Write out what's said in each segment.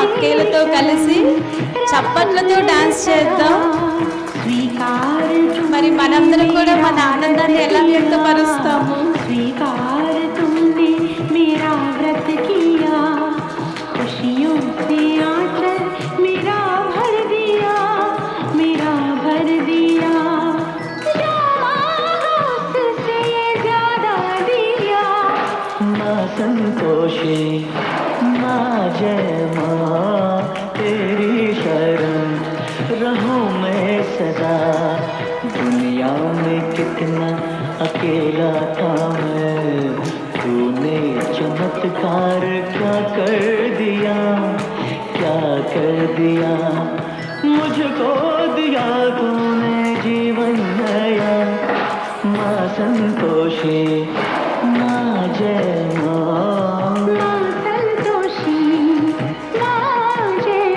అక్కేలతో కలిసి చప్పట్లతో డాన్స్ చేద్దాం. మరి మనందరం కూడా మన ఆనందాన్ని ఎలా వ్యక్తపరుస్తాము? स्वीकार तुमने मेरा व्रत किया, खुशियों से आंचल मेरा भर दिया, मेरा भर दिया, जो मांगा उससे ये ज्यादा दिया। माँ संतोषी माँ जय माँ तेरी शरण रहूं मैं सदा। दुनिया में कितना अकेला था मैं, तूने चमत्कार क्या कर दिया, क्या कर दिया। मुझको दिया तूने जीवन नया। माँ संतोषी माँ जय माँ, माँ संतोषी माँ जय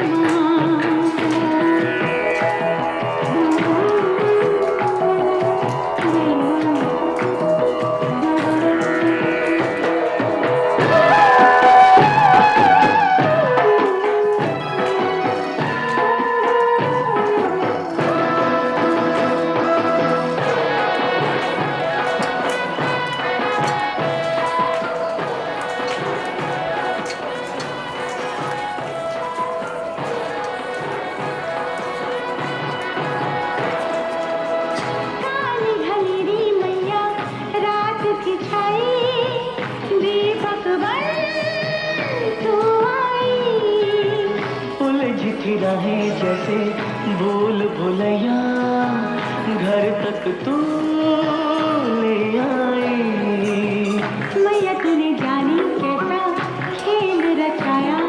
राहें जैसे भूल भुलैया, घर तक तू ले आई। मैया तूने जानी कैसा खेल रचाया,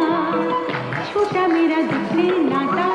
छूटा मेरा दुख से नाता